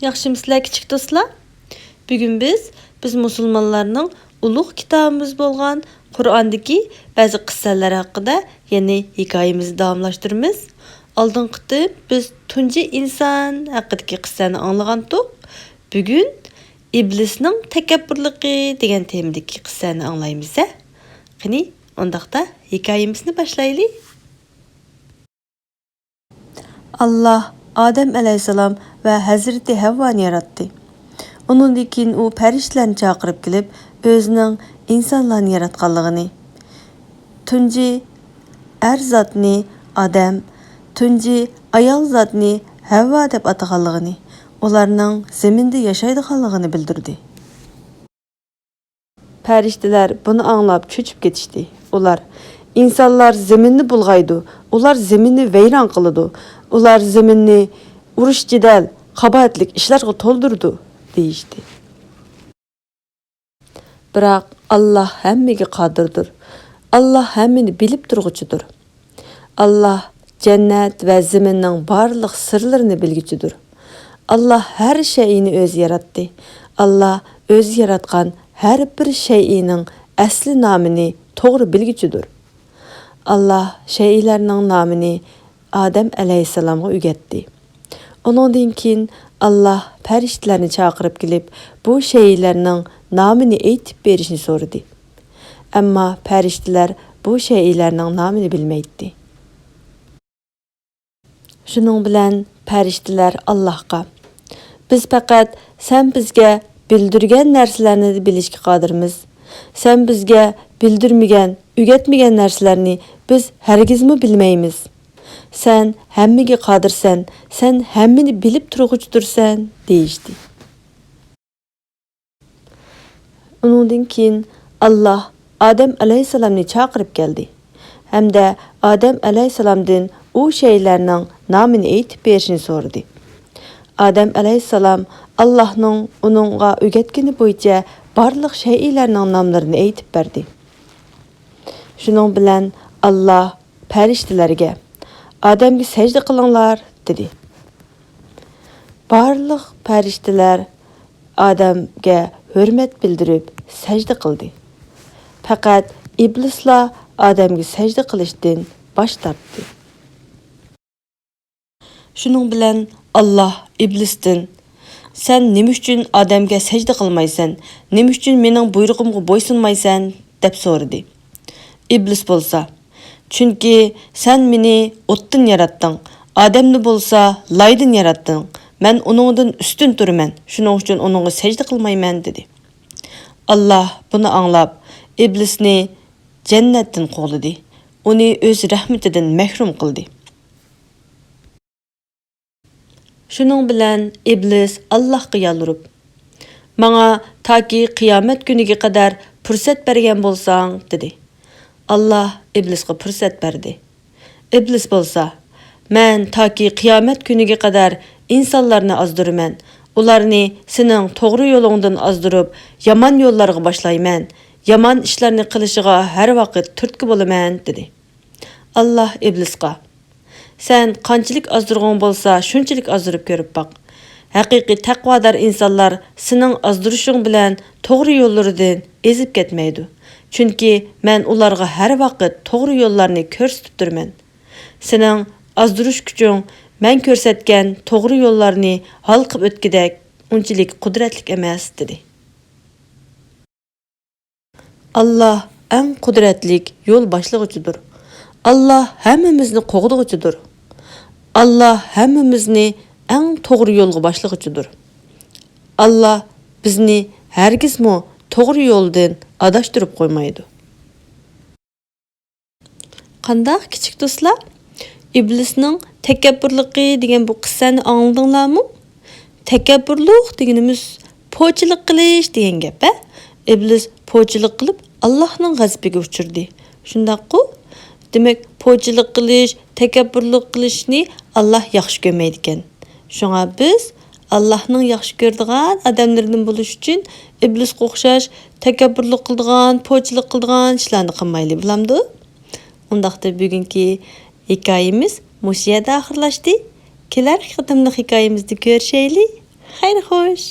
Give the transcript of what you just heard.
Yaxşımısızlar kichik do'stlar? Bugun biz musulmonlarning ulug' kitobimiz bo'lgan Qur'ondagi ba'zi qissalar haqida yana hikoyamizni davomlashtiramiz. Oldingi qitim biz tunji inson haqidagi qissani anglagandik. Bugun iblisning takabburligi degan temadagi qissani anglaymiz. Qani, undaqda hikoyamizni boshlaylik. Allah Adem alayhissalom va Hazreti Havvoni yaratdi. Onundan keyin u farishtalarni chaqirib kelib, o'zining insonlarni yaratganligini, tunji er zotni Adem, tunji ayol zotni Havva deb ataganligini, ularning zaminda yashaydiganligini bildirdi. Farishtalar buni anglab cho'chib ketishdi. Ular insonlar zaminni bulg'aydi, ular zaminni vayron qiladi, ular zaminni urush jidal, qabohatlik ishlarga to'ldirdi deyishdi. Biroq Allah hammaga qodirdir. Allah hammani bilib turg'uchidir. Allah jannat va zaminning barliq sirlarini bilguchidir. Allah har shayni o'zi yaratdi. Allah o'zi yaratgan har bir shayning asli nomini to'g'ri bilguchidir. Allah shaylarning nomini Adem alayhissalomga o'rgatdi. Ondan keyin Allah farishtalarni chaqirib kelib, bu shaylarning nomini aytib berishni so'radi. Ammo farishtalar bu shaylarning nomini bilmaydi. Shuning bilan farishtalar Allohga: "Biz faqat sen bizga bildirgan narsalarni bilishga qodirmiz. Sen bizga bildirmagan, o'rgatmagan narsalarni biz hargizmi bilmaymiz. Sen hammaga qodirsan, sen hammani bilib turg'uchidirsan" deyishdi. Undan keyin Allah Adem alayhissalomni chaqirib keldi. Hamda Adem alayhissalomdan u shaylarning nomini aytib berishni so'radi. Adem alayhissalom Allohning uningga o'rgatgani bo'yicha barliq shaylarning nomlarini aytib berdi. Shuning bilan Allah farishtalarga: "Adamga sajda qilinglar" dedi. Barliq farishtalar Adamga hurmat bildirib sajda qildi. Faqat iblislar Adamga sajda qilishdan bosh tortdi. Shuning bilan Allah iblisdan: "Sen nima uchun Adamga sajda qilmaysan? Nima uchun mening buyrug'imga bo'ysunmaysan?" deb so'radi. İblis bo'lsa: "Chunki sen meni o'tdan yaratding, Adamni bo'lsa laydan yaratding. Men uningdan ustun turman, shuning uchun uningga sajda qilmayman" dedi. Allah buni anglab, iblisni jannatdan quvladi. Uni o'z rahmatidan mahrum qildi. Shuning bilan iblis Allohga yalvarib: "Menga toki qiyomat kuniga qadar fursat bergan bo'lsang" dedi. Allah iblisga fursat berdi. İblis bo'lsa: "Men toki qiyomat kuniga qadar insonlarni azdiraman. Ularni sening to'g'ri yo'lingdan azdirib, yomon yo'llarga boshlayman. Yomon ishlarni qilishiga har vaqt turtki bo'laman" dedi. Allah iblisga: "Sen qanchalik azdirgan bo'lsa, shunchalik azdirib ko'rib baq. Haqiqiy taqvodor insonlar sening azdirishing bilan to'g'ri yo'llaridan ezib ketmaydi. Chunki men ularga har vaqt to'g'ri yo'llarni ko'rsatib turman. Sening azdirish kuching men ko'rsatgan to'g'ri yo'llarni halqib o'tgidek unchalik qudratli emas" dedi. Allah eng qudratli yo'l boshlig'ichidir. Allah hammamizni qo'g'dug'ichidir. Allah hammamizni eng to'g'ri yo'lga boshlig'ichidir. Allah bizni hargizmi to'g'ri yo'ldan adashtirib qo'ymaydi. Qanday kichik do'stlar? İblisning takabburligi degan bu qissani angladinglarmi? Takabburlik deganimiz po'chilik qilish degan gap. İblis po'chilik qilib Allohning g'azabiga uchirdi. Shundaqku? Demak, po'chilik qilish, takabburlik qilishni Allah yaxshi ko'rmaydi ekan. Shunga biz Allohning yaxshi ko'radigan odamlardan bo'lish uchun iblisga o'xshash takabburlik qiladigan, po'chilik qiladigan ishlarni qilmayli, bilamdi? Undaqda bugungi hikoyamiz mush yerda oxirlashdi. Kelar qitimli hikoyamizda ko'rishaylik. Xeyr xoş.